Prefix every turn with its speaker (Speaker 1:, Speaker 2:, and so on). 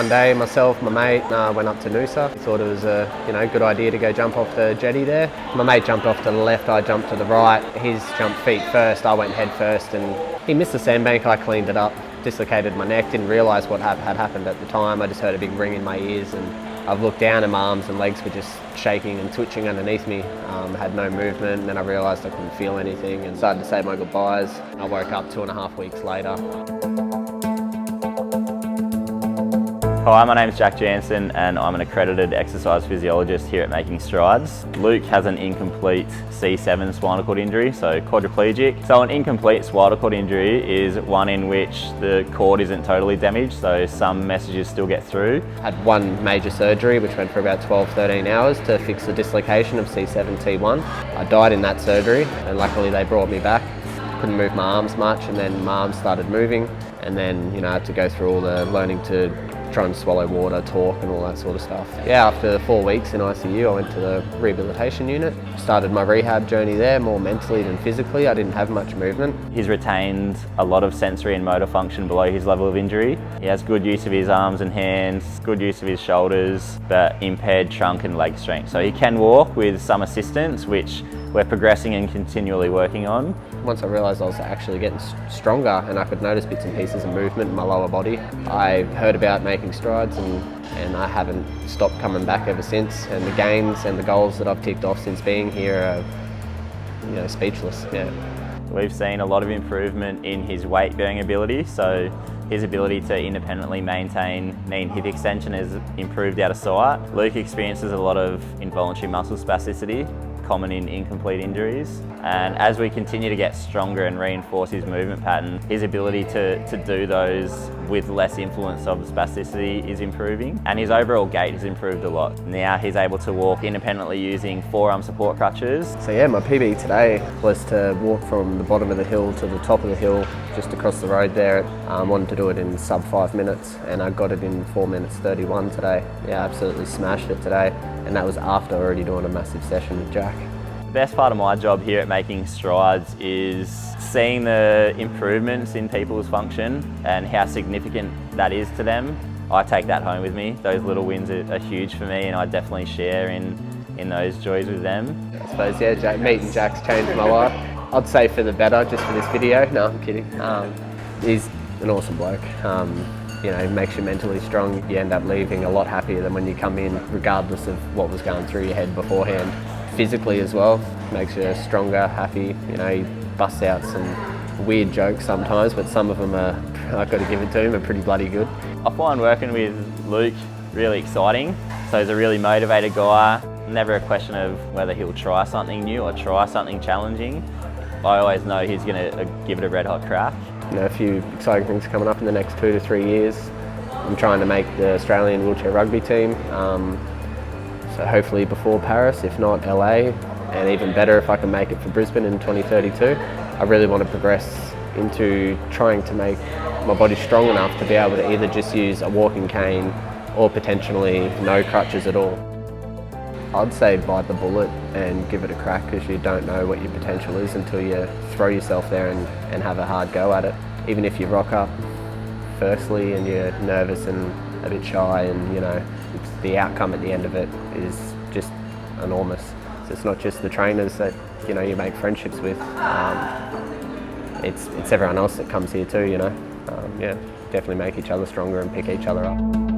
Speaker 1: one day, myself, my mate, went up to Noosa. Thought it was a good idea to go jump off the jetty there. My mate jumped off to the left, I jumped to the right. His jumped feet first, I went head first, and he missed the sandbank. I cleaned it up, dislocated my neck, didn't realise what had happened at the time. I just heard a big ring in my ears, and I've looked down and my arms and legs were just shaking and twitching underneath me. Had no movement, and then I realised I couldn't feel anything and started to say my goodbyes. I woke up 2.5 weeks later.
Speaker 2: Hi, my name is Jack Jansen and I'm an accredited exercise physiologist here at Making Strides. Luke has an incomplete C7 spinal cord injury, so quadriplegic. So an incomplete spinal cord injury is one in which the cord isn't totally damaged, so some messages still get through.
Speaker 1: Had one major surgery which went for about 12-13 hours to fix the dislocation of C7-T1. I died in that surgery and luckily they brought me back. Couldn't move my arms much, and then my arms started moving, and then I had to go through all the learning to try and swallow water, talk and all that sort of stuff. Yeah, after 4 weeks in ICU, I went to the rehabilitation unit. Started my rehab journey there, more mentally than physically. I didn't have much movement.
Speaker 2: He's retained a lot of sensory and motor function below his level of injury. He has good use of his arms and hands, good use of his shoulders, but impaired trunk and leg strength. So he can walk with some assistance, which we're progressing and continually working on.
Speaker 1: Once I realised I was actually getting stronger and I could notice bits and pieces of movement in my lower body, I heard about Making Strides and I haven't stopped coming back ever since. And the gains and the goals that I've ticked off since being here are, speechless. Yeah.
Speaker 2: We've seen a lot of improvement in his weight bearing ability, so his ability to independently maintain knee and hip extension has improved out of sight. Luke experiences a lot of involuntary muscle spasticity, common in incomplete injuries, and as we continue to get stronger and reinforce his movement pattern, his ability to do those with less influence of spasticity is improving, and his overall gait has improved a lot. Now he's able to walk independently using forearm support crutches.
Speaker 1: So yeah, my PB today was to walk from the bottom of the hill to the top of the hill, just across the road there. I wanted to do it in sub 5 minutes, and I got it in 4 minutes 31 today. Yeah, absolutely smashed it today, and that was after already doing a massive session with Jack.
Speaker 2: The best part of my job here at Making Strides is seeing the improvements in people's function and how significant that is to them. I take that home with me. Those little wins are huge for me, and I definitely share in those joys with them.
Speaker 1: I suppose, yeah, meeting Jack's changed my life. I'd say for the better, just for this video. No, I'm kidding. He's an awesome bloke. Makes you mentally strong. You end up leaving a lot happier than when you come in, regardless of what was going through your head beforehand. Physically as well, makes you stronger, happy. He busts out some weird jokes sometimes, but some of them are, I've got to give it to him, are pretty bloody good.
Speaker 2: I find working with Luke really exciting. So he's a really motivated guy. Never a question of whether he'll try something new or try something challenging. I always know he's going to give it a red hot crack.
Speaker 1: A few exciting things coming up in the next 2 to 3 years. I'm trying to make the Australian wheelchair rugby team. So hopefully before Paris, if not LA, and even better if I can make it for Brisbane in 2032. I really want to progress into trying to make my body strong enough to be able to either just use a walking cane or potentially no crutches at all. I'd say bite the bullet and give it a crack, because you don't know what your potential is until you throw yourself there and have a hard go at it. Even if you rock up firstly and you're nervous and a bit shy, and the outcome at the end of it is just enormous. So it's not just the trainers that you make friendships with. It's everyone else that comes here too. Yeah, definitely make each other stronger and pick each other up.